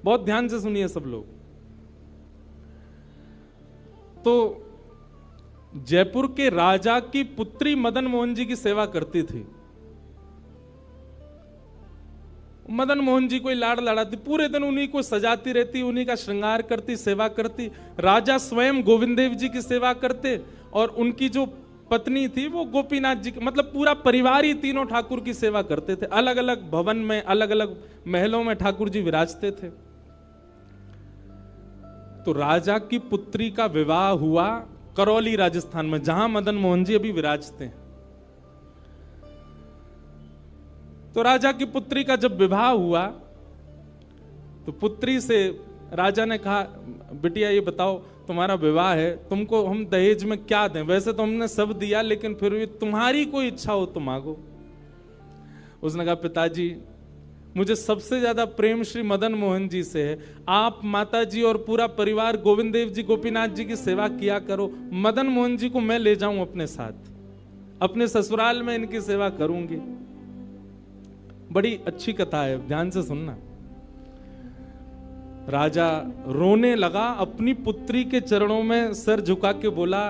बहुत ध्यान से सुनिए सब लोग। तो जयपुर के राजा की पुत्री मदन मोहन जी की सेवा करती थी। मदन मोहन जी को लाड़ लड़ाती, पूरे दिन उन्हीं को सजाती रहती, उन्हीं का श्रृंगार करती, सेवा करती। राजा स्वयं गोविंद देव जी की सेवा करते और उनकी जो पत्नी थी वो गोपीनाथ जी की, मतलब पूरा परिवार ही तीनों ठाकुर की सेवा करते थे। अलग अलग भवन में, अलग अलग महलों में ठाकुर जी विराजते थे। तो राजा की पुत्री का विवाह हुआ करौली राजस्थान में, जहां मदन मोहन जी अभी विराजते हैं। तो राजा की पुत्री का जब विवाह हुआ तो पुत्री से राजा ने कहा, बिटिया ये बताओ तुम्हारा विवाह है, तुमको हम दहेज में क्या दें? वैसे तो हमने सब दिया, लेकिन फिर भी तुम्हारी कोई इच्छा हो तो मांगो। उसने कहा, पिताजी मुझे सबसे ज्यादा प्रेम श्री मदन मोहन जी से है। आप माता जी और पूरा परिवार गोविंद देव जी गोपीनाथ जी की सेवा किया करो। मदन मोहन जी को मैं ले जाऊं अपने साथ, अपने ससुराल में इनकी सेवा करूंगी। बड़ी अच्छी कथा है, ध्यान से सुनना। राजा रोने लगा, अपनी पुत्री के चरणों में सिर झुका के बोला,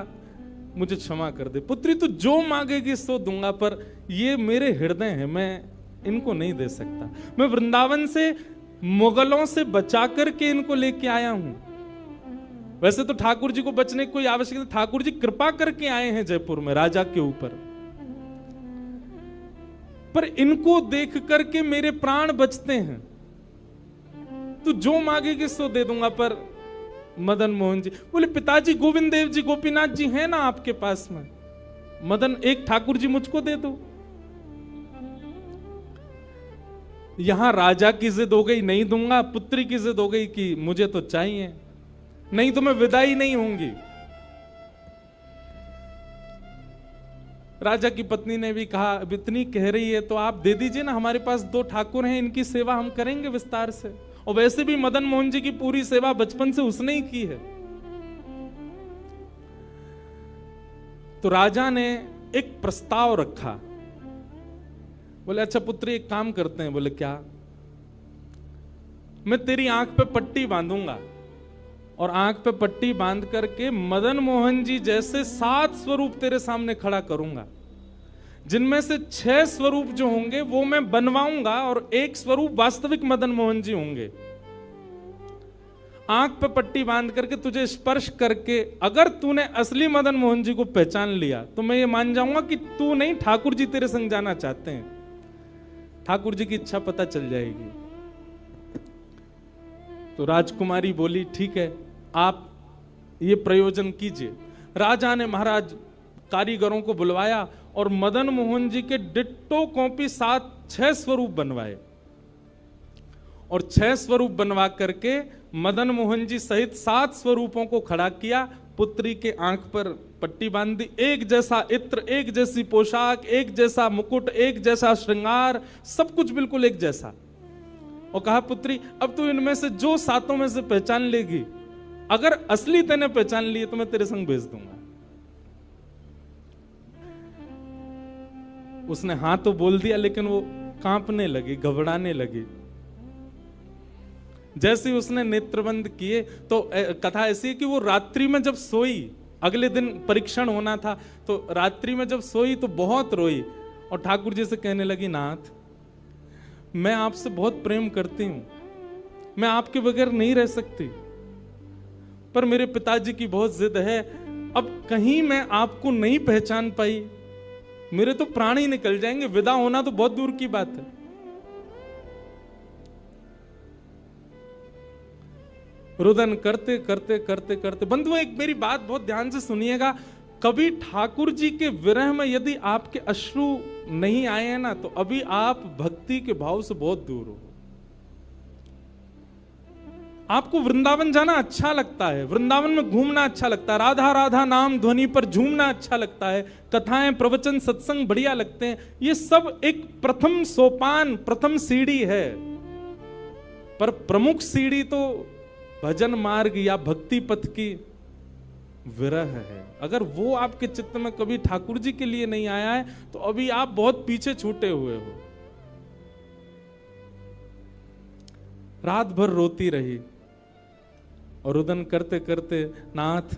मुझे क्षमा कर दे पुत्री, तू जो मांगेगी सो दूंगा, पर ये मेरे हृदय है, मैं इनको नहीं दे सकता। मैं वृंदावन से मुगलों से बचा करके इनको लेके आया हूं। वैसे तो ठाकुर जी को बचने की कोई आवश्यकता नहीं, ठाकुर जी कृपा करके आए हैं जयपुर में राजा के ऊपर, पर इनको देख करके मेरे प्राण बचते हैं। तू जो मांगेगी सो दे दूंगा। पर मदन मोहन जी बोले, पिताजी गोविंद देव जी गोपीनाथ जी हैं ना आपके पास में, मदन एक ठाकुर जी मुझको दे दो। यहां राजा की जिद हो गई, नहीं दूंगा। पुत्री की जिद हो गई कि मुझे तो चाहिए, नहीं तो मैं विदाई नहीं होंगी। राजा की पत्नी ने भी कहा, अब इतनी कह रही है तो आप दे दीजिए ना, हमारे पास 2 ठाकुर हैं, इनकी सेवा हम करेंगे विस्तार से। और वैसे भी मदन मोहन जी की पूरी सेवा बचपन से उसने ही की है। तो राजा ने एक प्रस्ताव रखा। बोले, अच्छा पुत्री एक काम करते हैं। बोले, क्या? मैं तेरी आंख पे पट्टी बांधूंगा और आंख पे पट्टी बांध करके मदन मोहन जी जैसे 7 स्वरूप तेरे सामने खड़ा करूंगा, जिनमें से 6 स्वरूप जो होंगे वो मैं बनवाऊंगा और 1 स्वरूप वास्तविक मदन मोहन जी होंगे। आंख पे पट्टी बांध करके तुझे स्पर्श करके अगर तूने असली मदन मोहन जी को पहचान लिया तो मैं ये मान जाऊंगा कि तू नहीं, ठाकुर जी तेरे संग जाना चाहते हैं। ठाकुर जी की इच्छा पता चल जाएगी। तो राजकुमारी बोली, ठीक है, आप ये प्रयोजन कीजिए। राजा ने महाराज कारीगरों को बुलवाया और मदन मोहन जी के डिट्टो कॉपी 6 स्वरूप बनवाए और 6 स्वरूप बनवा करके मदन मोहन जी सहित 7 स्वरूपों को खड़ा किया। पुत्री के आंख पर पट्टी बांध दी, एक जैसा इत्र, एक जैसी पोशाक, एक जैसा मुकुट, एक जैसा श्रृंगार, सब कुछ बिल्कुल एक जैसा। और कहा, पुत्री अब तू इनमें से जो 7 में से पहचान लेगी, अगर असली तेने पहचान ली तो मैं तेरे संग भेज दूंगा। उसने हाँ तो बोल दिया, लेकिन वो कांपने लगी, घबराने लगी। जैसे ही उसने नेत्रबंद किए तो कथा ऐसी है कि वो रात्रि में जब सोई, अगले दिन परीक्षण होना था, तो रात्रि में जब सोई तो बहुत रोई और ठाकुर जी से कहने लगी, नाथ मैं आपसे बहुत प्रेम करती हूं, मैं आपके बगैर नहीं रह सकती, पर मेरे पिताजी की बहुत जिद है। अब कहीं मैं आपको नहीं पहचान पाई, मेरे तो प्राण ही निकल जाएंगे, विदा होना तो बहुत दूर की बात है। रुदन करते करते करते करते, बंधुओं एक मेरी बात बहुत ध्यान से सुनिएगा, कभी ठाकुर जी के विरह में यदि आपके अश्रु नहीं आए हैं ना, तो अभी आप भक्ति के भाव से बहुत दूर हो। आपको वृंदावन जाना अच्छा लगता है, वृंदावन में घूमना अच्छा लगता है, राधा राधा नाम ध्वनि पर झूमना अच्छा लगता है, कथाएं प्रवचन सत्संग बढ़िया लगते हैं, ये सब एक प्रथम सोपान, प्रथम सीढ़ी है। पर प्रमुख सीढ़ी तो भजन मार्ग या भक्ति पथ की विरह है। अगर वो आपके चित्त में कभी ठाकुर जी के लिए नहीं आया है तो अभी आप बहुत पीछे छूटे हुए हो। रात भर रोती रही और रुदन करते करते, नाथ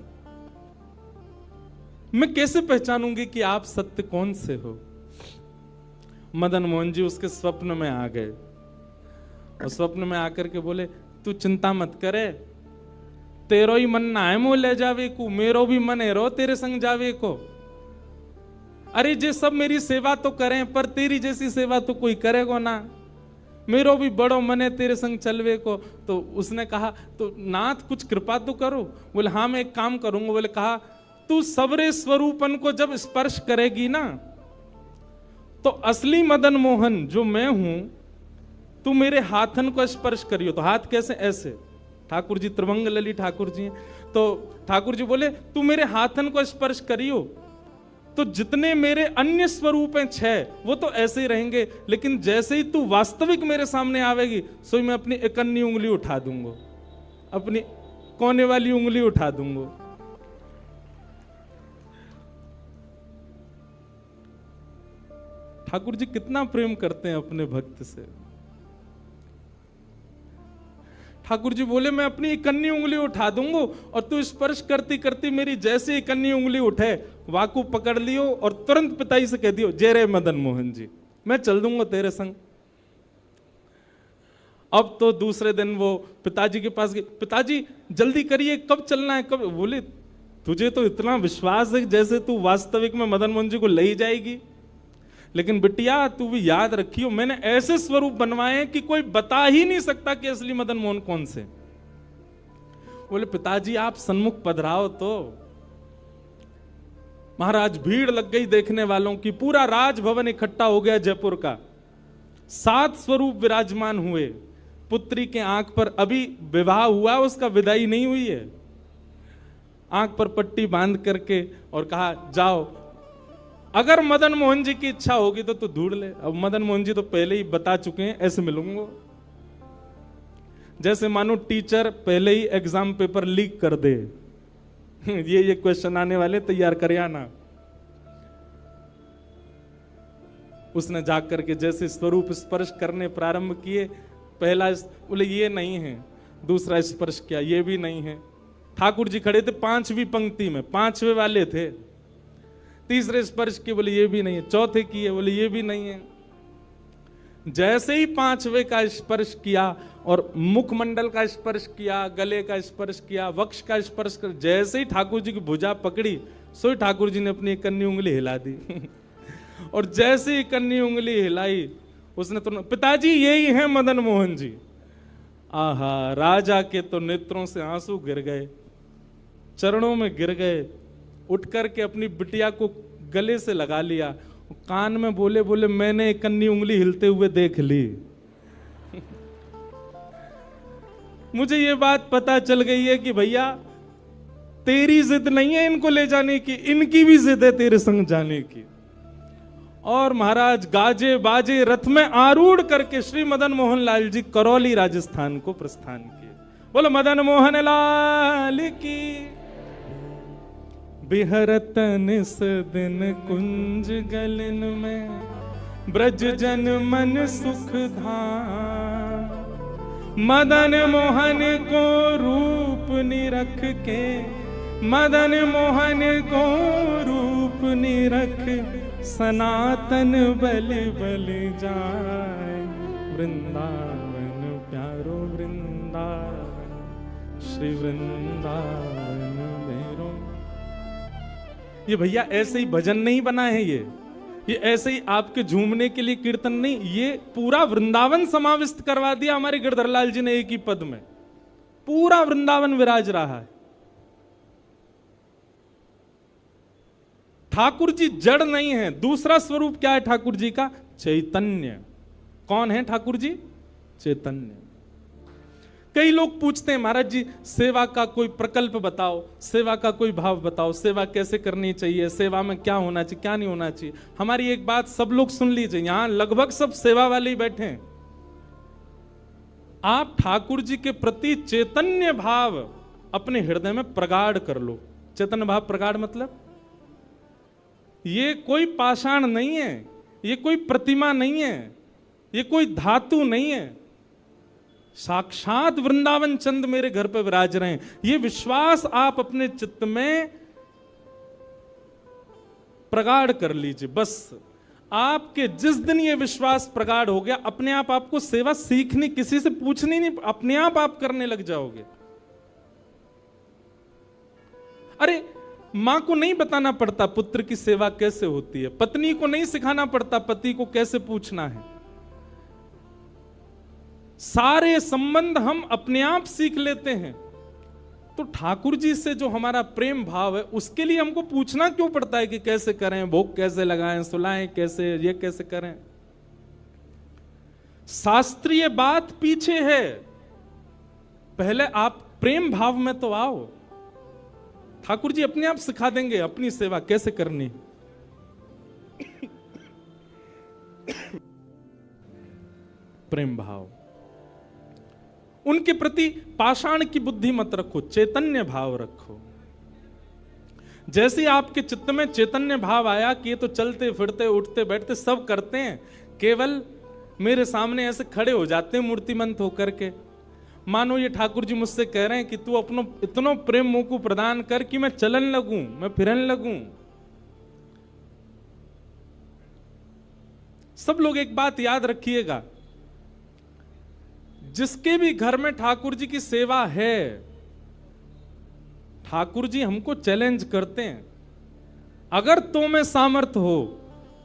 मैं कैसे पहचानूंगी कि आप सत्य कौन से हो। मदन मोहन जी उसके स्वप्न में आ गए और स्वप्न में आकर के बोले, तू चिंता मत करे, तेरो ही मन ना है मो ले जावे को, मेरो भी मन है रो तेरे संग जावे को। अरे जे सब मेरी सेवा तो करें, पर तेरी जैसी सेवा तो कोई करेगा ना, मेरो भी बड़ो मन है तेरे संग चलवे को। तो उसने कहा, तो नाथ कुछ कृपा तो करो। बोले हाँ मैं एक काम करूंगा। बोले कहा, तू सबरे स्वरूपन को जब स्पर्श करेगी ना, तो असली मदन मोहन जो मैं हूं, तू मेरे हाथन को स्पर्श करियो। तो हाथ कैसे? ऐसे। ठाकुर जी त्रिभंग लली ठाकुर जी हैं, तो ठाकुर जी बोले तू मेरे हाथन को स्पर्श करियो, तो जितने मेरे अन्य स्वरूप हैं 6 वो तो ऐसे ही रहेंगे, लेकिन जैसे ही तू वास्तविक मेरे सामने आवेगी, सो मैं अपनी इकन्नी उंगली उठा दूंगा, अपनी कोने वाली उंगली उठा दूंगा। ठाकुर जी कितना प्रेम करते हैं अपने भक्त से। ठाकुर जी बोले मैं अपनी इकन्नी उंगली उठा दूंगा और तू स्पर्श करती करती मेरी जैसे इकन्नी उंगली उठे, वाकू पकड़ लियो और तुरंत पिताजी से कह दियो, जय रे मदन मोहन जी, मैं चल दूंगा तेरे संग। अब तो दूसरे दिन वो पिताजी के पास गए, पिताजी जल्दी करिए, कब चलना है, कब? बोले तुझे तो इतना विश्वास है जैसे तू वास्तविक में मदन मोहन जी को ले ही जाएगी, लेकिन बिटिया तू भी याद रखियो, मैंने ऐसे स्वरूप बनवाए हैं कि कोई बता ही नहीं सकता कि असली मदन मोहन कौन से। बोले पिताजी आप सन्मुख पधराओ। तो महाराज भीड़ लग गई देखने वालों की, पूरा राजभवन इकट्ठा हो गया जयपुर का। 7 स्वरूप विराजमान हुए। पुत्री के आंख पर अभी विवाह हुआ, उसका विदाई नहीं हुई है, आंख पर पट्टी बांध करके और कहा जाओ, अगर मदन मोहन जी की इच्छा होगी तो तू ढूंढ ले। अब मदन मोहन जी तो पहले ही बता चुके हैं, ऐसे मिलूंगा। जैसे मानो टीचर पहले ही एग्जाम पेपर लीक कर दे, ये क्वेश्चन आने वाले, तैयार कर आना। उसने जाग करके जैसे स्वरूप स्पर्श करने प्रारंभ किए, पहला बोले ये नहीं है, दूसरा स्पर्श किया, ये भी नहीं है। ठाकुर जी खड़े थे 5वीं पंक्ति में, 5वें वाले थे। तीसरे स्पर्श किए, बोले ये भी नहीं है। चौथे किए, बोले ये भी नहीं है। जैसे ही 5वें का स्पर्श किया और मुखमंडल का स्पर्श किया, गले का स्पर्श किया, वक्ष का स्पर्श कर, जैसे ही ठाकुर जी की भुजा पकड़ी, सो ठाकुर जी ने अपनी इकन्नी उंगली हिला दी। और जैसे ही इकन्नी उंगली हिलाई, उसने तो, पिताजी यही है मदन मोहन जी। आहा, राजा के तो नेत्रों से आंसू गिर गए, चरणों में गिर गए, उठ करके अपनी बिटिया को गले से लगा लिया, कान में बोले बोले मैंने इकन्नी उंगली हिलते हुए देख ली। मुझे ये बात पता चल गई है कि भैया तेरी जिद नहीं है इनको ले जाने की, इनकी भी जिद है तेरे संग जाने की। और महाराज गाजे बाजे रथ में आरूढ़ करके श्री मदन मोहन लाल जी करौली राजस्थान को प्रस्थान किए। बोलो मदन मोहन लाल की। बिहरत निस दिन कुंज गलन में, ब्रज जन मन सुख धाम। मदन मोहन को रूप निरख के, मदन मोहन को रूप निरख, सनातन बल बल जाए। वृंदावन प्यारो वृंदावन, श्री वृंदावन मेरो। ये भैया ऐसे ही भजन नहीं बना है, ये ऐसे ही आपके झूमने के लिए कीर्तन नहीं, ये पूरा वृंदावन समाविष्ट करवा दिया हमारे गिरधरलाल जी ने एक ही पद में। पूरा वृंदावन विराज रहा है। ठाकुर जी जड़ नहीं है। दूसरा स्वरूप क्या है ठाकुर जी का? चैतन्य। कौन है ठाकुर जी? चैतन्य। कई लोग पूछते हैं महाराज जी सेवा का कोई प्रकल्प बताओ, सेवा का कोई भाव बताओ, सेवा कैसे करनी चाहिए, सेवा में क्या होना चाहिए क्या नहीं होना चाहिए। हमारी एक बात सब लोग सुन लीजिए, यहां लगभग सब सेवा वाले ही बैठे हैं। आप ठाकुर जी के प्रति चैतन्य भाव अपने हृदय में प्रगाढ़ कर लो। चैतन्य भाव प्रगाढ़ मतलब ये कोई पाषाण नहीं है, ये कोई प्रतिमा नहीं है, ये कोई धातु नहीं है। साक्षात वृंदावन चंद मेरे घर पे विराज रहे हैं। ये विश्वास आप अपने चित्त में प्रगाढ़ कर लीजिए। बस आपके जिस दिन ये विश्वास प्रगाढ़ हो गया, अपने आप आपको सेवा सीखनी, किसी से पूछनी नहीं, अपने आप करने लग जाओगे। अरे मां को नहीं बताना पड़ता पुत्र की सेवा कैसे होती है, पत्नी को नहीं सिखाना पड़ता पति को कैसे पूछना है। सारे संबंध हम अपने आप सीख लेते हैं। तो ठाकुर जी से जो हमारा प्रेम भाव है, उसके लिए हमको पूछना क्यों पड़ता है कि कैसे करें, भोग कैसे लगाएं, सुलाएं कैसे, ये कैसे करें। शास्त्रीय बात पीछे है, पहले आप प्रेम भाव में तो आओ। ठाकुर जी अपने आप सिखा देंगे अपनी सेवा कैसे करनी। प्रेम भाव, उनके प्रति पाषाण की बुद्धि मत रखो, चैतन्य भाव रखो। जैसे आपके चित्त में चैतन्य भाव आया कि ये तो चलते फिरते उठते बैठते सब करते हैं, केवल मेरे सामने ऐसे खड़े हो जाते हैं मूर्तिमंत होकर के, मानो ये ठाकुर जी मुझसे कह रहे हैं कि तू अपनो इतना प्रेम मुंह को प्रदान कर कि मैं चलन लगूं, मैं फिरन लगूं। सब लोग एक बात याद रखिएगा, जिसके भी घर में ठाकुर जी की सेवा है, ठाकुर जी हमको चैलेंज करते हैं, अगर तो में सामर्थ्य हो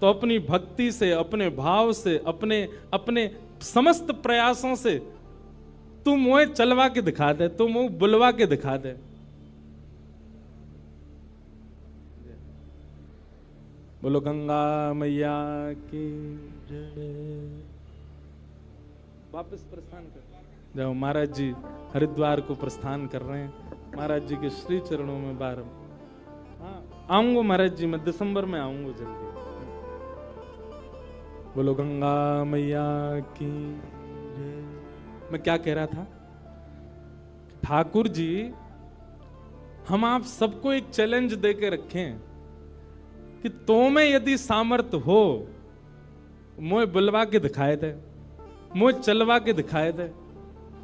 तो अपनी भक्ति से, अपने भाव से, अपने समस्त प्रयासों से तू मुझे चलवा के दिखा दे, तू मुझे बुलवा के दिखा दे। बोलो गंगा मैया की जय। वापस प्रस्थान कर जाओ। महाराज जी हरिद्वार को प्रस्थान कर रहे हैं, महाराज जी के श्री चरणों में बार। हाँ आऊंगा महाराज जी, मैं दिसंबर में आऊंगा जल्दी। बोलो गंगा मैया की जय। मैं क्या कह रहा था, ठाकुर जी हम आप सबको एक चैलेंज देके रखें कि तो में यदि सामर्थ्य हो, मुझे बुलवा के दिखाए दे, मुझे चलवा के दिखाए दे,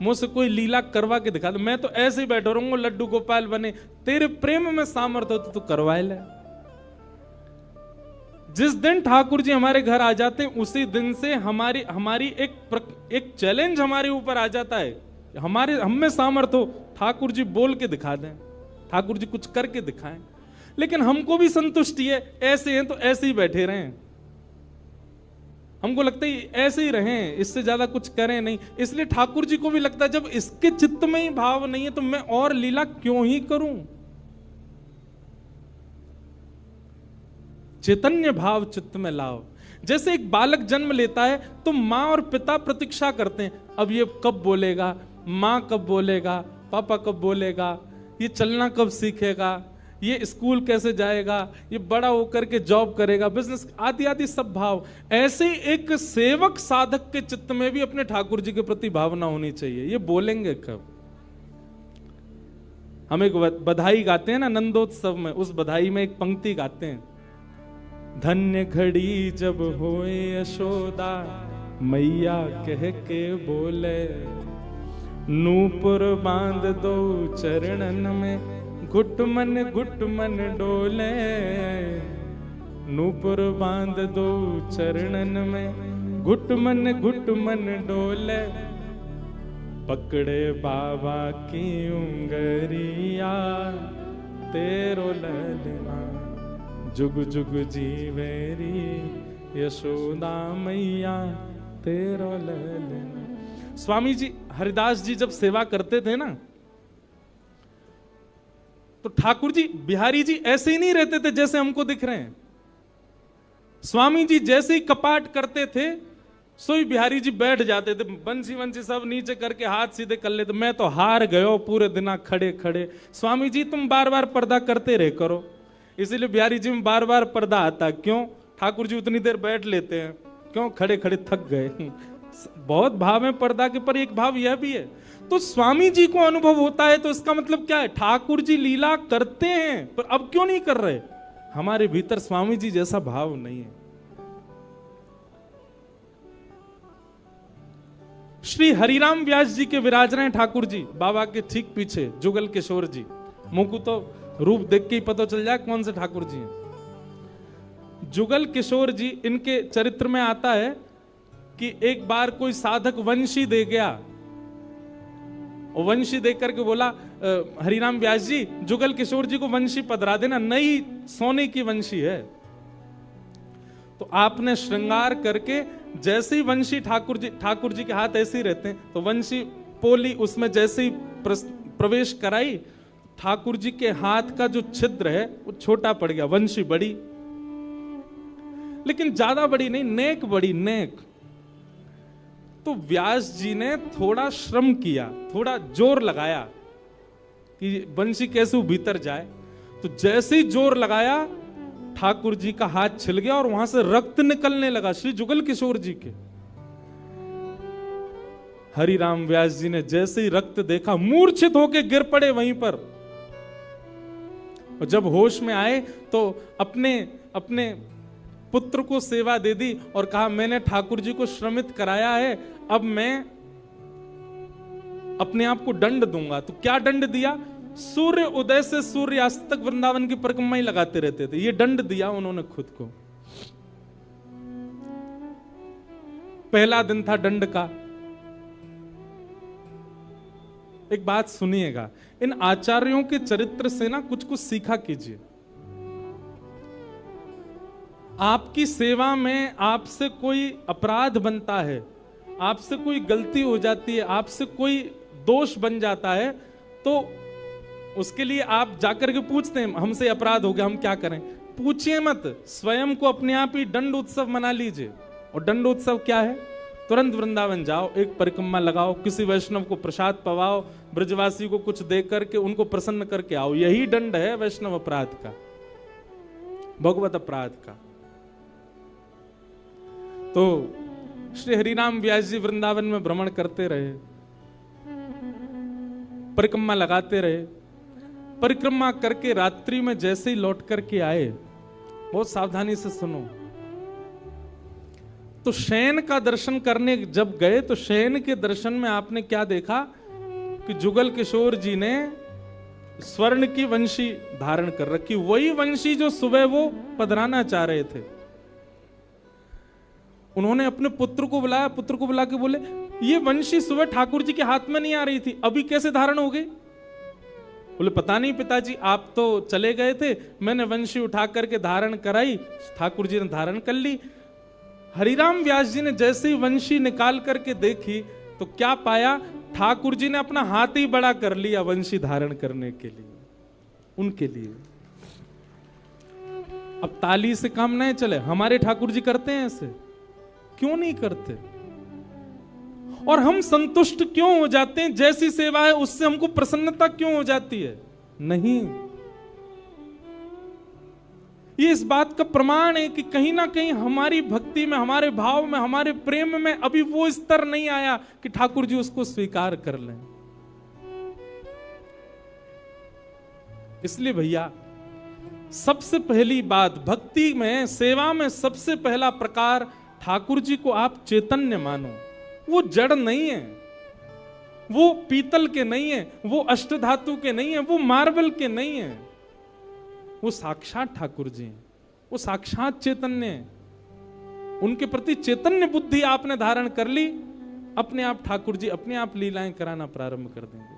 मुझसे कोई लीला करवा के दिखा दे। मैं तो ऐसे ही बैठा रहूंगा लड्डू गोपाल बने, तेरे प्रेम में सामर्थ्य हो तो तू करवाए ले। जिस दिन ठाकुर जी हमारे घर आ जाते हैं, उसी दिन से हमारी एक चैलेंज हमारे ऊपर आ जाता है, हम में सामर्थ्य हो, ठाकुर जी बोल के दिखा दें, ठाकुर जी कुछ करके दिखाएं। लेकिन हमको भी संतुष्टि है, ऐसे हैं तो ऐसे ही बैठे रहें, हमको लगता है ऐसे ही रहें, इससे ज्यादा कुछ करें नहीं। इसलिए ठाकुर जी को भी लगता है जब इसके चित्त में ही भाव नहीं है तो मैं और लीला क्यों ही करूं। चैतन्य भाव चित्त में लाओ। जैसे एक बालक जन्म लेता है तो मां और पिता प्रतीक्षा करते हैं, अब ये कब बोलेगा, मां कब बोलेगा, पापा कब बोलेगा, ये चलना कब सीखेगा, ये स्कूल कैसे जाएगा, ये बड़ा होकर के जॉब करेगा, बिजनेस आदि आदि सब भाव। ऐसे एक सेवक साधक के चित्त में भी अपने ठाकुर जी के प्रति भावना होनी चाहिए, ये बोलेंगे कब। हम एक बधाई गाते हैं ना नंदोत्सव में, उस बधाई में एक पंक्ति गाते हैं, धन्य घड़ी जब होए यशोदा मैया कह के बोले, नूपुर बांध दो चरणन में घुट मन डोले, नूपुर बांध दो चरणन में घुट मन डोले, पकड़े बाबा की उंगरिया तेरो ललना जुग जुग जीवेरी यशोदा मैया तेरो ललना। स्वामी जी हरिदास जी जब सेवा करते थे ना, तो ठाकुर जी बिहारी जी ऐसे ही नहीं रहते थे जैसे हमको दिख रहे हैं। स्वामी जी जैसे ही कपाट करते थे, सोई बिहारी जी बैठ जाते थे, बंसी वंसी सब नीचे करके हाथ सीधे कर लेते। मैं तो हार गयो पूरे दिन खड़े खड़े। स्वामी जी तुम बार बार पर्दा करते रहे करो, इसीलिए बिहारी जी में बार बार पर्दा आता। क्यों? ठाकुर जी उतनी देर बैठ लेते हैं, क्यों? खड़े खड़े थक गए। बहुत भाव है पर्दा के, पर एक भाव यह भी है। तो स्वामी जी को अनुभव होता है, तो इसका मतलब क्या है? ठाकुर जी लीला करते हैं, पर अब क्यों नहीं कर रहे? हमारे भीतर स्वामी जी जैसा भाव नहीं है। श्री हरिराम व्यास जी के विराज रहे हैं ठाकुर जी बाबा के ठीक पीछे, जुगल किशोर जी। मुंह को तो रूप देख के ही पता चल जाए कौन से ठाकुर जी हैं। जुगल किशोर जी, इनके चरित्र में आता है कि एक बार कोई साधक वंशी दे गया, और वंशी देख करके बोला हरिराम व्यास जी जुगल किशोर जी को वंशी पधरा देना, नई सोने की वंशी है। तो आपने श्रृंगार करके जैसे ही वंशी ठाकुर जी के हाथ ऐसे ही रहते हैं, तो वंशी पोली उसमें जैसे ही प्रवेश कराई, ठाकुर जी के हाथ का जो छिद्र है वो छोटा पड़ गया, वंशी बड़ी, लेकिन ज्यादा बड़ी नहीं, नेक बड़ी, नेक। तो व्यास जी ने थोड़ा श्रम किया, थोड़ा जोर लगाया कि वंशी कैसे वो भीतर जाए। तो जैसे ही जोर लगाया, ठाकुर जी का हाथ छिल गया और वहां से रक्त निकलने लगा, श्री जुगल किशोर जी के। हरिराम व्यास जी ने जैसे ही रक्त देखा, मूर्छित होकर गिर पड़े वहीं पर। और जब होश में आए तो अपने पुत्र को सेवा दे दी और कहा मैंने ठाकुर जी को श्रमित कराया है, अब मैं अपने आप को दंड दूंगा। तो क्या दंड दिया? सूर्य उदय से सूर्यास्त तक वृंदावन की परिक्रमा ही लगाते रहते थे, ये दंड दिया उन्होंने खुद को। पहला दिन था दंड का। एक बात सुनिएगा, इन आचार्यों के चरित्र से ना कुछ कुछ सीखा कीजिए। आपकी सेवा में आपसे कोई अपराध बनता है, आपसे कोई गलती हो जाती है, आपसे कोई दोष बन जाता है, तो उसके लिए आप जाकर के पूछते हैं हमसे अपराध हो गया, हम क्या करें? पूछिए मत, स्वयं को अपने आप ही दंड उत्सव मना लीजिए। और दंड उत्सव क्या है? तुरंत वृंदावन जाओ, एक परिक्रमा लगाओ, किसी वैष्णव को प्रसाद पवाओ, ब्रजवासी को कुछ दे करके उनको प्रसन्न करके आओ। यही दंड है वैष्णव अपराध का, भगवत अपराध का। तो श्री हरिराम व्यास जी वृंदावन में भ्रमण करते रहे, परिक्रमा लगाते रहे। परिक्रमा करके रात्रि में जैसे ही लौट करके आए, बहुत सावधानी से सुनो, तो शयन का दर्शन करने जब गए तो शयन के दर्शन में आपने क्या देखा कि जुगल किशोर जी ने स्वर्ण की वंशी धारण कर रखी, वही वंशी जो सुबह वो पधराना चाह रहे थे। उन्होंने अपने पुत्र को बुलाया, पुत्र को बुला के बोले ये वंशी सुबह ठाकुर जी के हाथ में नहीं आ रही थी, अभी कैसे धारण हो गई? बोले पता नहीं पिताजी, आप तो चले गए थे, मैंने वंशी उठा करके धारण कराई, ठाकुर जी ने धारण कर ली। हरिराम व्यास जी ने जैसे ही वंशी निकाल करके देखी तो क्या पाया? ठाकुर जी ने अपना हाथ ही बड़ा कर लिया वंशी धारण करने के लिए, उनके लिए। अब ताली से काम नहीं चले, हमारे ठाकुर जी करते हैं ऐसे? क्यों नहीं करते? और हम संतुष्ट क्यों हो जाते हैं? जैसी सेवा है उससे हमको प्रसन्नता क्यों हो जाती है? नहीं। ये इस बात का प्रमाण है कि कहीं ना कहीं हमारी भक्ति में, हमारे भाव में, हमारे प्रेम में अभी वो स्तर नहीं आया कि ठाकुर जी उसको स्वीकार कर लें। इसलिए भैया, सबसे पहली बात भक्ति में, सेवा में सबसे पहला प्रकार, ठाकुर जी को आप चैतन्य मानो। वो जड़ नहीं है, वो पीतल के नहीं है, वो अष्टधातु के नहीं है, वो मार्बल के नहीं है, वो साक्षात ठाकुर जी हैं, वो साक्षात चैतन्य है। उनके प्रति चैतन्य बुद्धि आपने धारण कर ली, अपने आप ठाकुर जी अपने आप लीलाएं कराना प्रारंभ कर देंगे।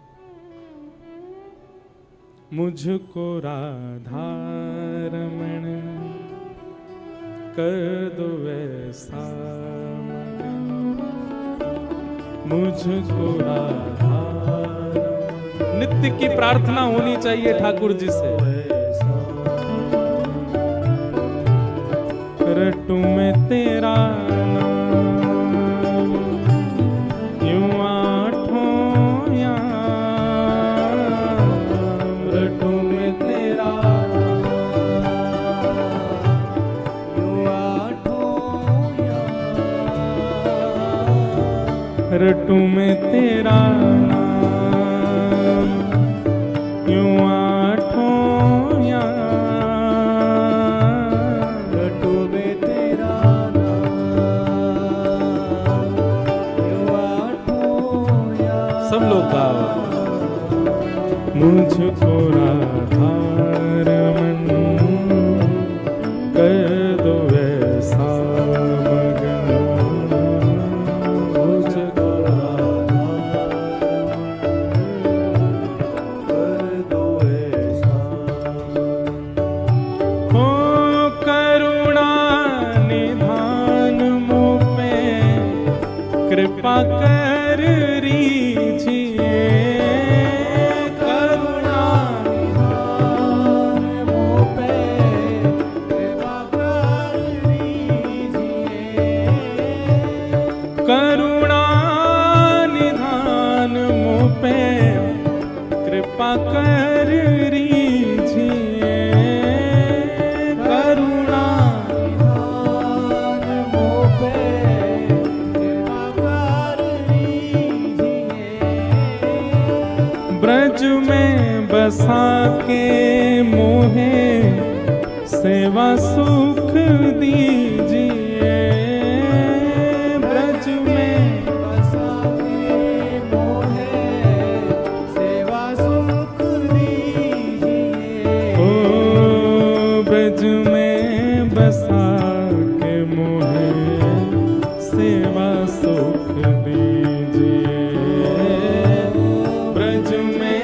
मुझको राधा रमण कर दो वैसा, मुझको राधा, नित्य की प्रार्थना होनी चाहिए ठाकुर जी से। रटू में तेरा नाम यूं आठों याम, रटू में तेरा यूं आठों याम, रटू में तेरा नाम यूं आठों याम, मुझको राधारमण कर दो ऐसा मगन, मुझको कर दो ऐसा। हो करुणा निधान मुझ पे कृपा कर रीजिए, करुणा निधान मुझ पे कृपा कर रीजिए, करुणा निधान मुझ पे कृपा कर रीजिए, करुणा निधान मुझ पे कृपा कर रीजिए। ब्रज में बसा के मोहे सेवा सुख दीजिए, ब्रज में बसा के मोहे सेवा सुख दीजिए। ओ ब्रज में बसा के मोहे सेवा सुख दीजिए, ब्रज में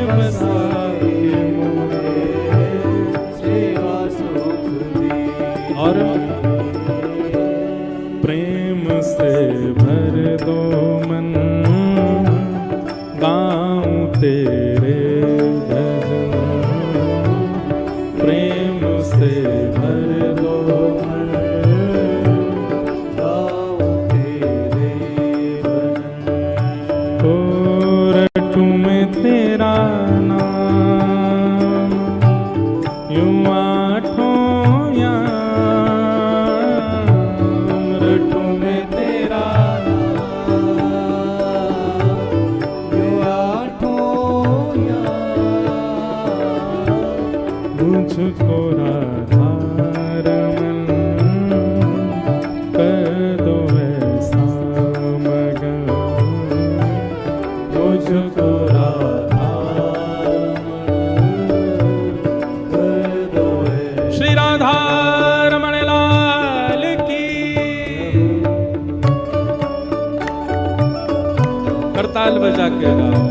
बसा के मोहे सेवा सुख दीजिए। और प्रेम से भर दो मन, गाऊं तेरे भजन, प्रेम से भर दो मन, गाऊं तेरे भजन। ओ रटूं मैं तेरा नाम यूं आठों याम, रटूं मैं तेरा नाम यूं आठों याम, मुझको राधारमण कर दो ऐसा मगन, मुझको राधारमण कर दो ऐसा। श्री राधारमण लाल की। करताल बजा के गाओ।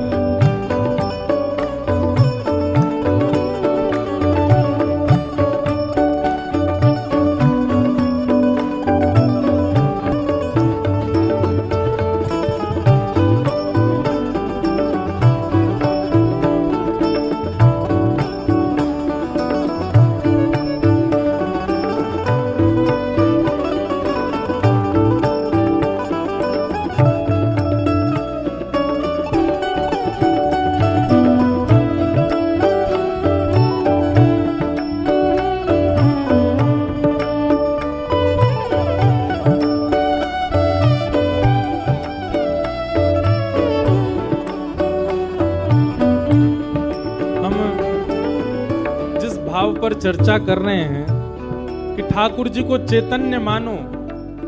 पर चर्चा कर रहे हैं कि ठाकुर जी को चैतन्य मानो,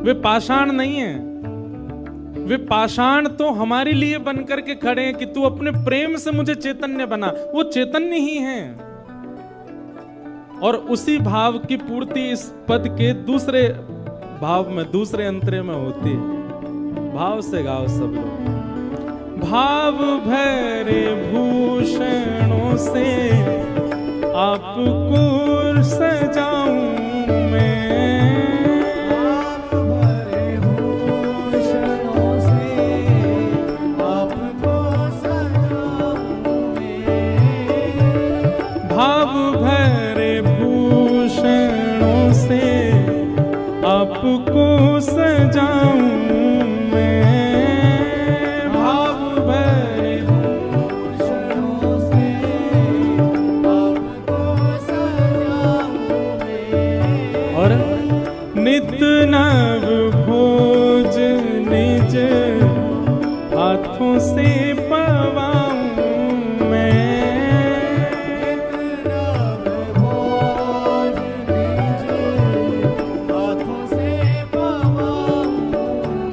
वे पाषाण नहीं है, वे पाषाण तो हमारे लिए बन करके खड़े हैं कि तू अपने प्रेम से मुझे चैतन्य बना। वो चैतन्य ही हैं और उसी भाव की पूर्ति इस पद के दूसरे भाव में, दूसरे अंतरे में होती है। भाव से गाओ सब लोग। भाव भरे भूषणों से आपको सजाऊं मैं, भाव भरे भूषणों से आपको सजाऊं मैं, भाव भरे भूषणों से आपको सजाऊं मैं, भाव भरे भूषणों से आपको सजाऊं मैं। और नित नव भोज निज हाथों से पवाऊं मैं, नित नव भोज निज हाथों से पवाऊं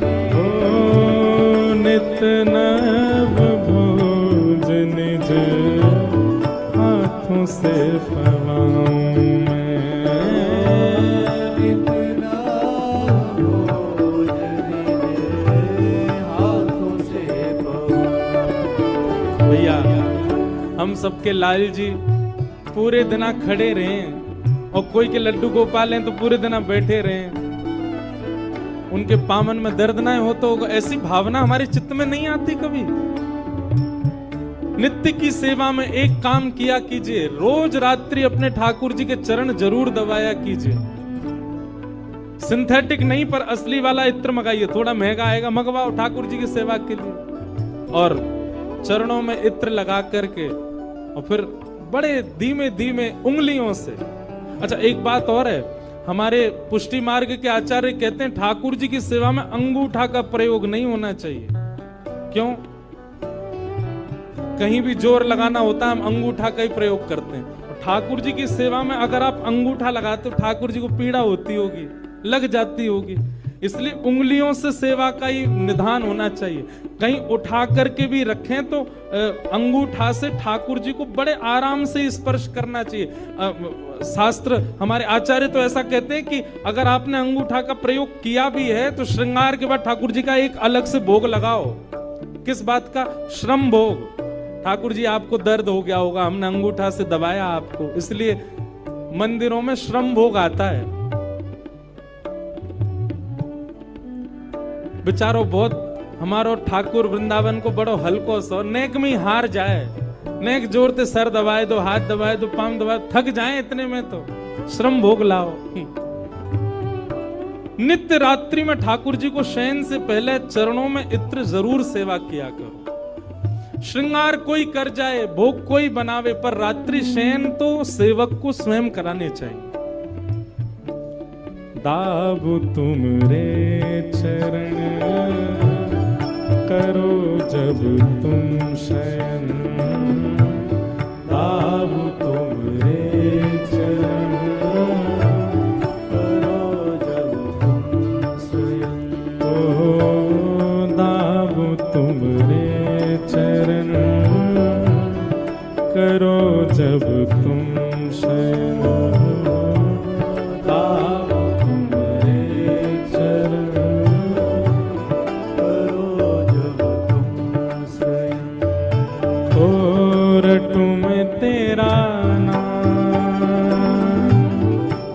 मैं। ओ नित नव भोज निज से पवाऊं मैं, इतना बोझ दीजिए हाथों से पवाऊं। भैया हम सबके लाल जी पूरे दिना खड़े रहे और कोई के लड्डू गोपाल हैं तो पूरे दिना बैठे रहे, उनके पामन में दर्द ना हो तो ऐसी भावना हमारे चित्त में नहीं आती कभी। नित्य की सेवा में एक काम किया कीजिए, रोज रात्रि अपने ठाकुर जी के चरण जरूर दबाया कीजिए। सिंथेटिक नहीं पर असली वाला इत्र मंगाइए, थोड़ा महंगा आएगा, मंगवाओ ठाकुर जी की सेवा के लिए, और चरणों में इत्र लगा करके और फिर बड़े धीमे धीमे उंगलियों से। अच्छा एक बात और है, हमारे पुष्टि मार्ग के आचार्य कहते हैं ठाकुर जी की सेवा में अंगूठा का प्रयोग नहीं होना चाहिए। क्यों? कहीं भी जोर लगाना होता है हम अंगूठा का ही प्रयोग करते हैं। ठाकुर जी की सेवा में अगर आप अंगूठा लगाते हो ठाकुर जी को पीड़ा होती होगी, लग जाती होगी, इसलिए उंगलियों से सेवा का ही निधान होना चाहिए। कहीं उठा करके भी रखें तो अंगूठा से ठाकुर जी को बड़े आराम से स्पर्श करना चाहिए। शास्त्र हमारे आचार्य तो ऐसा कहते हैं कि अगर आपने अंगूठा का प्रयोग किया भी है तो श्रृंगार के बाद ठाकुर जी का एक अलग से भोग लगाओ। किस बात का? श्रम भोग। ठाकुर जी आपको दर्द हो गया होगा, हमने अंगूठा से दबाया आपको, इसलिए मंदिरों में श्रम भोग आता है। बेचारो बहुत हमारो ठाकुर वृंदावन को बड़ो हल्को सो, नेक में हार जाए, नेक जोर ते सर दबाए दो, हाथ दबाए दो, पाम दबाए, थक जाए इतने में तो श्रम भोग लाओ। नित्य रात्रि में ठाकुर जी को शयन से पहले चरणों में इत्र जरूर सेवा किया करो। श्रृंगार कोई कर जाए, भोग कोई बनावे, पर रात्रि शयन तो सेवक को स्वयं कराने चाहिए। दाबु तुमरे चरण करो जब तुम शयन, दाबु तुमरे चरण करो जब तुम स्वयं, ओ दाबु तुमरे चरण करो जब तुम शयन, दाबु तुमरे चरण करो जब तुम स्वयं। ओ रटू में तेरा नाम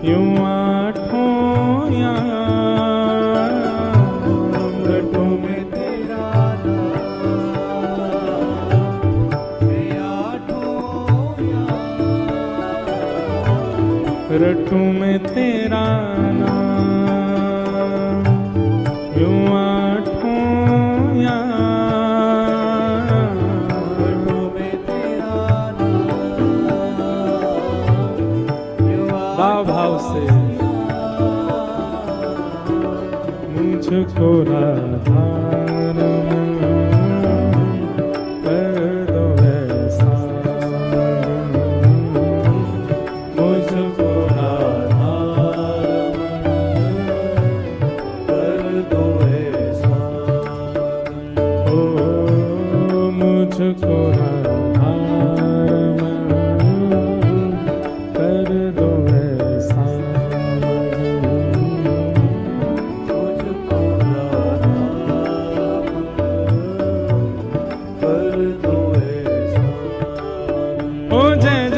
यूं आठों याम, रटू में तेरा नाम मैं आठों याम, रटू में तेरा नाम यूं आठों याम, रटू में तेरा नाम यूं भाव से मुझको राधार कर दो ऐसा, मुझको आधार कर दो ऐसा, ओ मुझको राधार कर दो ऐसा, मुझको आधार कर दो ऐसा। ओ जय